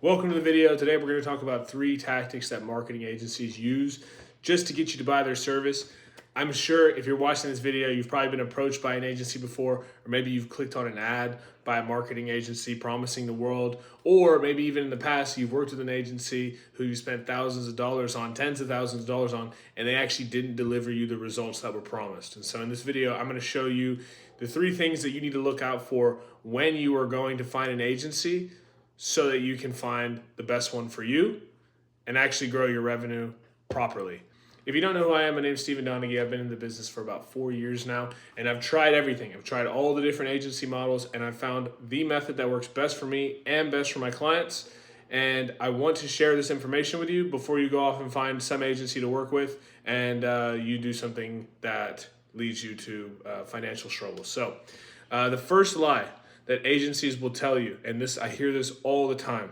Welcome to the video. Today we're going to talk about 3 tactics that marketing agencies use just to get you to buy their service. I'm sure if you're watching this video, you've probably been approached by an agency before, or maybe you've clicked on an ad by a marketing agency promising the world, or maybe even in the past you've worked with an agency who you spent thousands of dollars on, tens of thousands of dollars on, and they actually didn't deliver you the results that were promised. And so in this video, I'm going to show you the 3 things that you need to look out for when you are going to find an agency so that you can find the best one for you and actually grow your revenue properly. If you don't know who I am, my name is Stephen Donaghy. I've been in the business for about 4 years now, and I've tried everything. I've tried all the different agency models, and I've found the method that works best for me and best for my clients. And I want to share this information with you before you go off and find some agency to work with and you do something that leads you to financial struggle. So the first lie that agencies will tell you, and this I hear this all the time,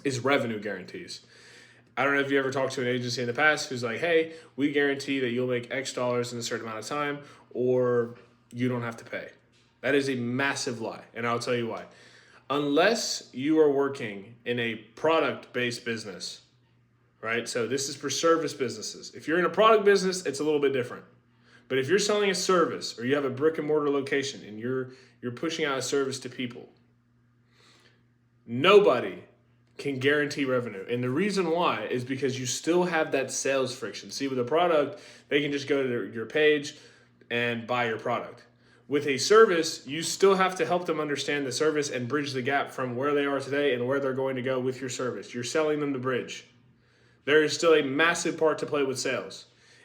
is revenue guarantees. I don't know if you ever talked to an agency in the past who's like, hey, we guarantee that you'll make X dollars in a certain amount of time, or you don't have to pay. That is a massive lie, and I'll tell you why. Unless you are working in a product-based business, right? So this is for service businesses. If you're in a product business, it's a little bit different. But if you're selling a service or you have a brick and mortar location and you're pushing out a service to people, nobody can guarantee revenue. And the reason why is because you still have that sales friction. See, with a product, they can just go to your page and buy your product. With a service, you still have to help them understand the service and bridge the gap from where they are today and where they're going to go with your service. You're selling them the bridge. There is still a massive part to play with sales.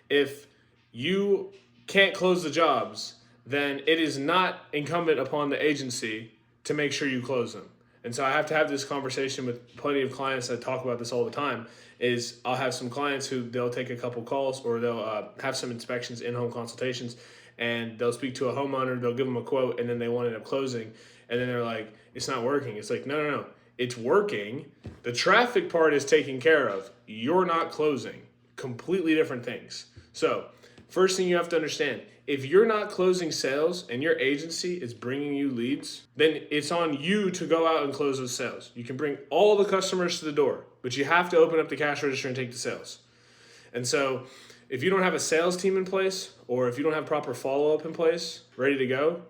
If you can't close the jobs, then it is not incumbent upon the agency to make sure you close them. And so I have to have this conversation with plenty of clients that talk about this all the time. Is I'll have some clients who they'll take a couple calls or they'll have some inspections, in-home consultations, and they'll speak to a homeowner, they'll give them a quote, and then they won't end up closing. And then they're like, it's not working. It's like, no. It's working. The traffic part is taken care of. You're not closing. Completely different things. So first thing you have to understand, if you're not closing sales and your agency is bringing you leads, then it's on you to go out and close those sales. You can bring all the customers to the door, but you have to open up the cash register and take the sales. And so if you don't have a sales team in place, or if you don't have proper follow-up in place, ready to go,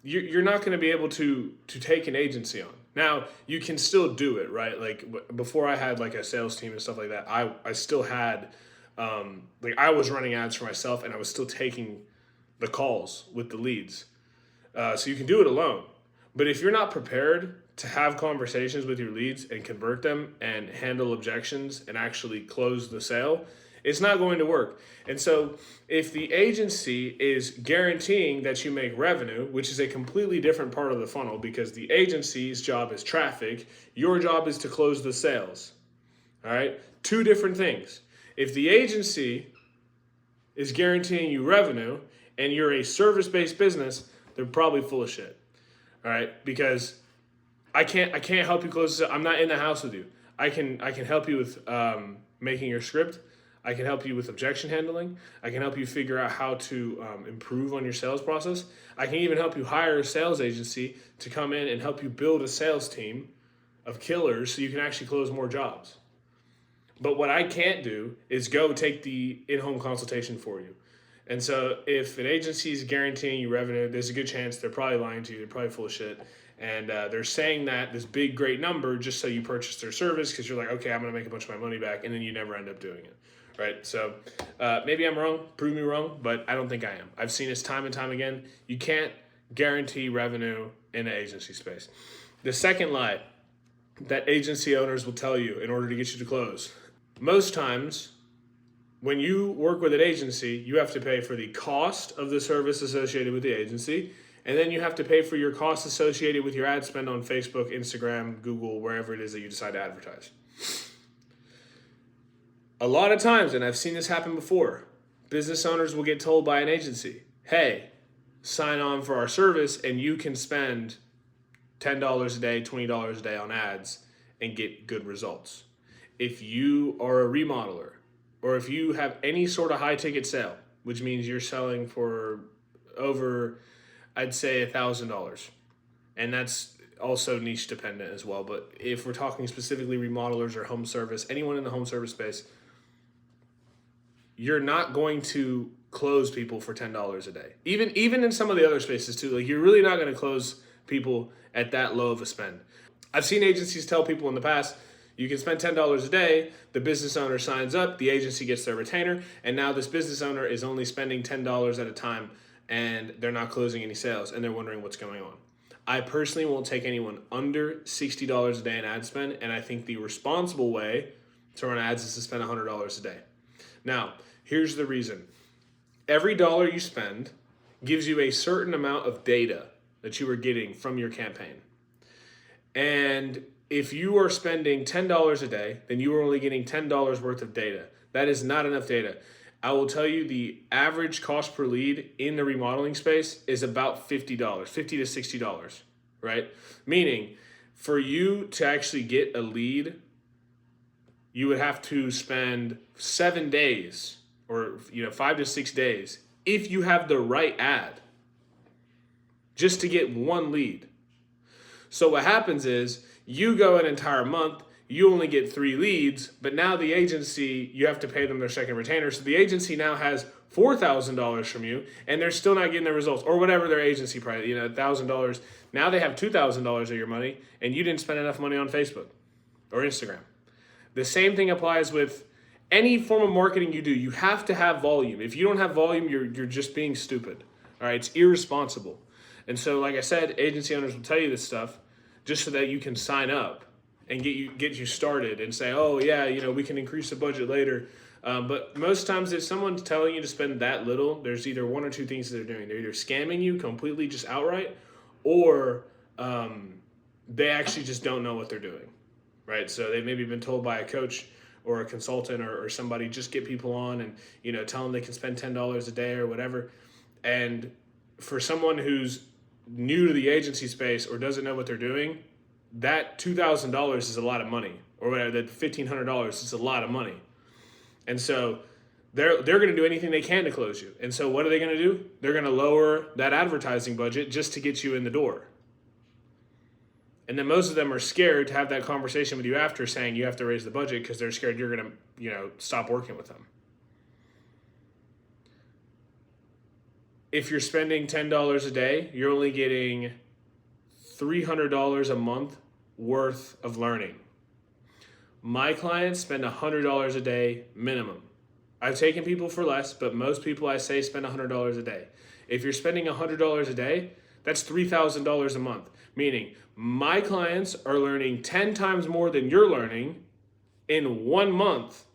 you're not going to be able to take an agency on. Now, you can still do it, right? Like before I had like a sales team and stuff like that, I still had I was running ads for myself and I was still taking the calls with the leads. So you can do it alone. But if you're not prepared to have conversations with your leads and convert them and handle objections and actually close the sale, it's not going to work. And so if the agency is guaranteeing that you make revenue, which is a completely different part of the funnel because the agency's job is traffic, your job is to close the sales. All right? 2 different things. If the agency is guaranteeing you revenue and you're a service-based business, they're probably full of shit. All right? Because I can't help you close this. I'm not in the house with you. I can help you with making your script. I can help you with objection handling. I can help you figure out how to improve on your sales process. I can even help you hire a sales agency to come in and help you build a sales team of killers so you can actually close more jobs. But what I can't do is go take the in-home consultation for you. And so if an agency is guaranteeing you revenue, there's a good chance they're probably lying to you. They're probably full of shit. And they're saying that this big, great number just so you purchase their service because you're like, okay, I'm going to make a bunch of my money back. And then you never end up doing it. Right? So maybe I'm wrong. Prove me wrong. But I don't think I am. I've seen this time and time again. You can't guarantee revenue in an agency space. The second lie that agency owners will tell you in order to get you to close. Most times, when you work with an agency, you have to pay for the cost of the service associated with the agency, and then you have to pay for your costs associated with your ad spend on Facebook, Instagram, Google, wherever it is that you decide to advertise. A lot of times, and I've seen this happen before, business owners will get told by an agency, hey, sign on for our service and you can spend $10 a day, $20 a day on ads and get good results. If you are a remodeler, or if you have any sort of high ticket sale, which means you're selling for over, I'd say $1,000, and that's also niche dependent as well. But if we're talking specifically remodelers or home service, anyone in the home service space, you're not going to close people for $10 a day. Even in some of the other spaces too, like you're really not going to close people at that low of a spend. I've seen agencies tell people in the past, you can spend $10 a day, the business owner signs up, the agency gets their retainer, and now this business owner is only spending $10 at a time and they're not closing any sales and they're wondering what's going on. I personally won't take anyone under $60 a day in ad spend, and I think the responsible way to run ads is to spend $100 a day. Now, here's the reason. Every dollar you spend gives you a certain amount of data that you are getting from your campaign. And if you are spending $10 a day, then you are only getting $10 worth of data. That is not enough data. I will tell you the average cost per lead in the remodeling space is about $50, $50 to $60, right? Meaning, for you to actually get a lead, you would have to spend 7 days or 5 to 6 days if you have the right ad just to get one lead. So what happens is you go an entire month, you only get 3 leads, but now the agency, you have to pay them their second retainer. So the agency now has $4,000 from you and they're still not getting the results, or whatever their agency price, $1,000. Now they have $2,000 of your money and you didn't spend enough money on Facebook or Instagram. The same thing applies with any form of marketing you do. You have to have volume. If you don't have volume, you're just being stupid. All right, it's irresponsible. And so, like I said, agency owners will tell you this stuff just so that you can sign up and get you started and say, oh yeah, we can increase the budget later. But most times if someone's telling you to spend that little, there's either one or two things that they're doing. They're either scamming you completely just outright, or they actually just don't know what they're doing, right? So they've maybe been told by a coach or a consultant or somebody, just get people on and tell them they can spend $10 a day or whatever. And for someone who's new to the agency space or doesn't know what they're doing, that $2,000 is a lot of money, or whatever, that $1,500 is a lot of money. And so they're going to do anything they can to close you. And so what are they going to do? They're going to lower that advertising budget just to get you in the door. And then most of them are scared to have that conversation with you after, saying you have to raise the budget because they're scared you're going to, stop working with them. If you're spending $10 a day, you're only getting $300 a month worth of learning. My clients spend $100 a day minimum. I've taken people for less, but most people I say spend $100 a day. If you're spending $100 a day, that's $3,000 a month. Meaning my clients are learning 10 times more than you're learning in 1 month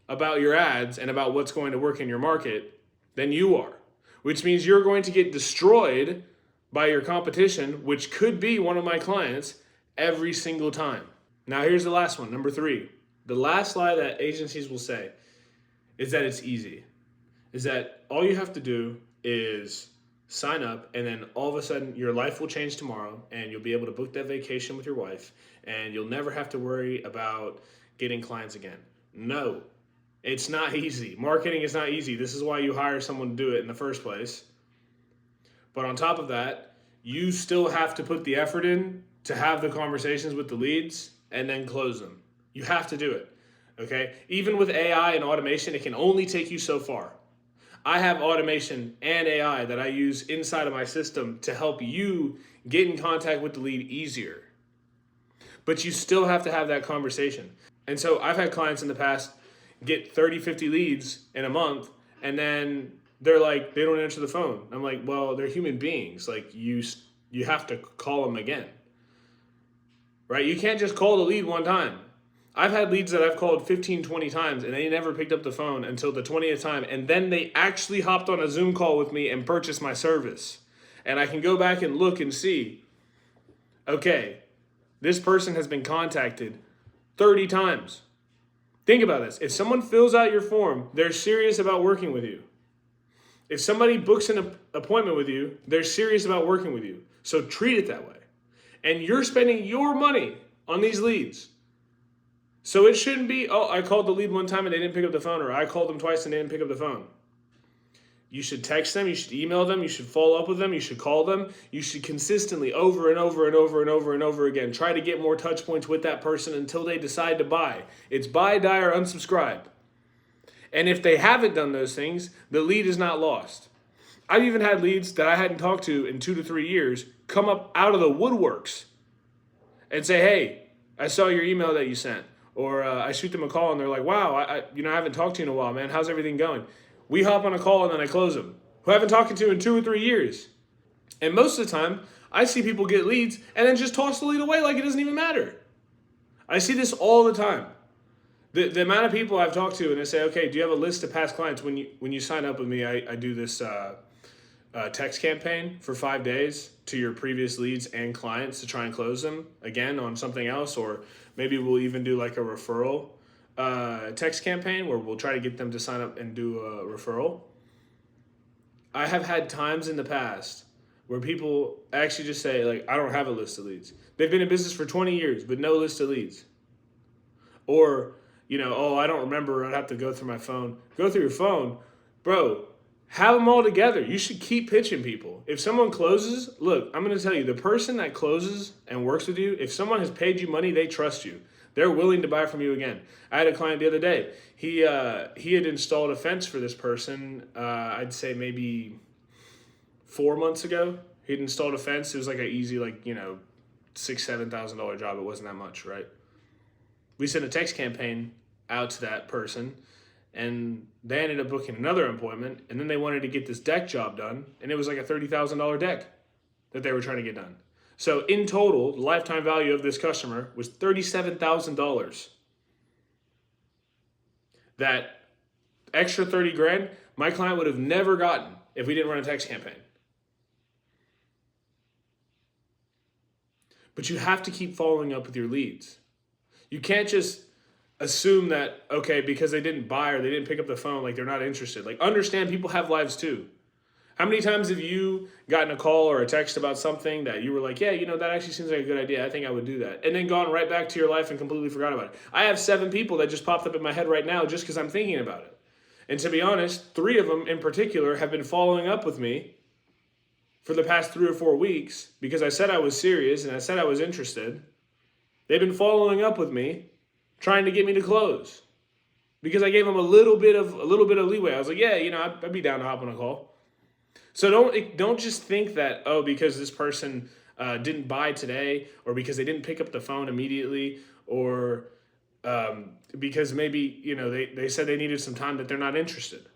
about your ads and about what's going to work in your market than you are. Which means you're going to get destroyed by your competition, which could be one of my clients, every single time. Now here's the last one, number 3. The last lie that agencies will say is that it's easy. Is that all you have to do is sign up and then all of a sudden your life will change tomorrow and you'll be able to book that vacation with your wife and you'll never have to worry about getting clients again. No, it's not easy. Marketing is not easy. This is why you hire someone to do it in the first place. But on top of that, you still have to put the effort in to have the conversations with the leads and then close them. You have to do it, okay? Even with AI and automation, it can only take you so far. I have automation and AI that I use inside of my system to help you get in contact with the lead easier. But you still have to have that conversation. And so I've had clients in the past get 30, 50 leads in a month, and then they're like, they don't answer the phone. I'm like, well, they're human beings. Like you have to call them again, right? You can't just call the lead one time. I've had leads that I've called 15, 20 times and they never picked up the phone until the 20th time. And then they actually hopped on a Zoom call with me and purchased my service. And I can go back and look and see, okay, this person has been contacted 30 times. Think about this. If someone fills out your form, they're serious about working with you. If somebody books an appointment with you, they're serious about working with you. So treat it that way. And you're spending your money on these leads. So it shouldn't be, oh, I called the lead one time and they didn't pick up the phone, or I called them twice and they didn't pick up the phone. You should text them, you should email them, you should follow up with them, you should call them. You should consistently over and over and over and over and over again try to get more touch points with that person until they decide to buy. It's buy, die, or unsubscribe. And if they haven't done those things, the lead is not lost. I've even had leads that I hadn't talked to in 2 to 3 years come up out of the woodworks and say, hey, I saw your email that you sent. Or I shoot them a call and they're like, wow, I haven't talked to you in a while, man. How's everything going? We hop on a call and then I close them, who I haven't talked to in 2 or 3 years. And most of the time, I see people get leads and then just toss the lead away like it doesn't even matter. I see this all the time. The amount of people I've talked to and they say, okay, do you have a list of past clients? When you sign up with me, I do this text campaign for 5 days to your previous leads and clients to try and close them again on something else, or maybe we'll even do like a referral text campaign where we'll try to get them to sign up and do a referral. I have had times in the past where people actually just say, like, I don't have a list of leads. They've been in business for 20 years, but no list of leads. Or, oh, I don't remember. I'd have to go through my phone. Go through your phone. Bro, have them all together. You should keep pitching people. If someone closes, look, I'm going to tell you, the person that closes and works with you, if someone has paid you money, they trust you. They're willing to buy from you again. I had a client the other day. He had installed a fence for this person, I'd say maybe 4 months ago. He'd installed a fence. It was like an easy, $6,000-$7,000 job. It wasn't that much, right? We sent a text campaign out to that person, and they ended up booking another appointment, and then they wanted to get this deck job done, and it was like a $30,000 deck that they were trying to get done. So in total, the lifetime value of this customer was $37,000. That extra 30 grand, my client would have never gotten if we didn't run a text campaign. But you have to keep following up with your leads. You can't just assume that, okay, because they didn't buy or they didn't pick up the phone, like they're not interested. Like, understand people have lives too. How many times have you gotten a call or a text about something that you were like, yeah, that actually seems like a good idea. I think I would do that. And then gone right back to your life and completely forgot about it. I have 7 people that just popped up in my head right now just because I'm thinking about it. And to be honest, 3 of them in particular have been following up with me for the past 3 or 4 weeks because I said I was serious and I said I was interested. They've been following up with me, trying to get me to close because I gave them a little bit of leeway. I was like, yeah, I'd be down to hop on a call. So don't just think that, because this person didn't buy today, or because they didn't pick up the phone immediately, or because maybe they said they needed some time, that they're not interested.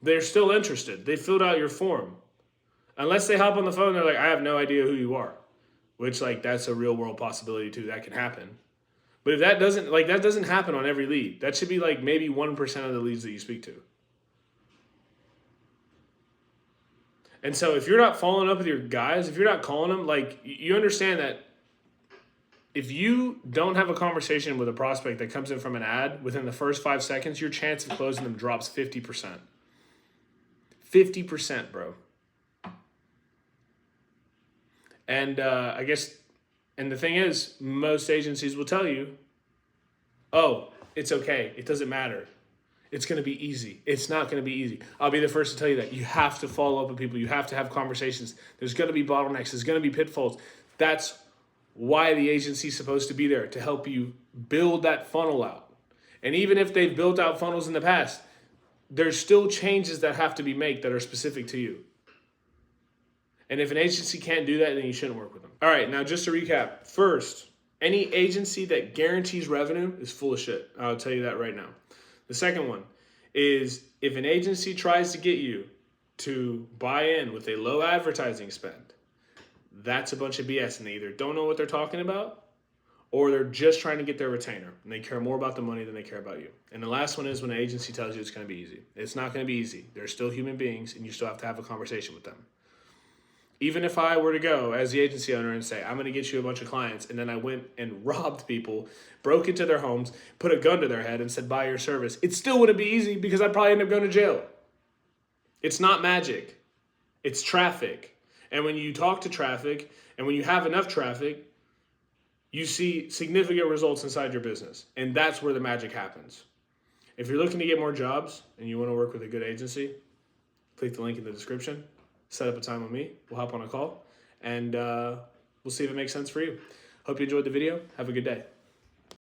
They're still interested. They filled out your form. Unless they hop on the phone, they're like, I have no idea who you are, which that's a real world possibility too. That can happen. But if that doesn't happen on every lead. That should be maybe 1% of the leads that you speak to. And so if you're not following up with your guys, if you're not calling them, you understand that if you don't have a conversation with a prospect that comes in from an ad within the first 5 seconds, your chance of closing them drops 50%. 50%, bro. And and the thing is, most agencies will tell you, oh, it's okay. It doesn't matter. It's going to be easy. It's not going to be easy. I'll be the first to tell you that. You have to follow up with people. You have to have conversations. There's going to be bottlenecks. There's going to be pitfalls. That's why the agency's supposed to be there, to help you build that funnel out. And even if they've built out funnels in the past, there's still changes that have to be made that are specific to you. And if an agency can't do that, then you shouldn't work with them. All right, now just to recap. First, any agency that guarantees revenue is full of shit. I'll tell you that right now. The second one is if an agency tries to get you to buy in with a low advertising spend, that's a bunch of BS, and they either don't know what they're talking about or they're just trying to get their retainer and they care more about the money than they care about you. And the last one is when an agency tells you it's going to be easy. It's not going to be easy. They're still human beings and you still have to have a conversation with them. Even if I were to go as the agency owner and say, I'm going to get you a bunch of clients, and then I went and robbed people, broke into their homes, put a gun to their head and said, buy your service, it still wouldn't be easy because I'd probably end up going to jail. It's not magic. It's traffic. And when you talk to traffic and when you have enough traffic, you see significant results inside your business. And that's where the magic happens. If you're looking to get more jobs and you want to work with a good agency, click the link in the description, set up a time with me, we'll hop on a call, and we'll see if it makes sense for you. Hope you enjoyed the video. Have a good day.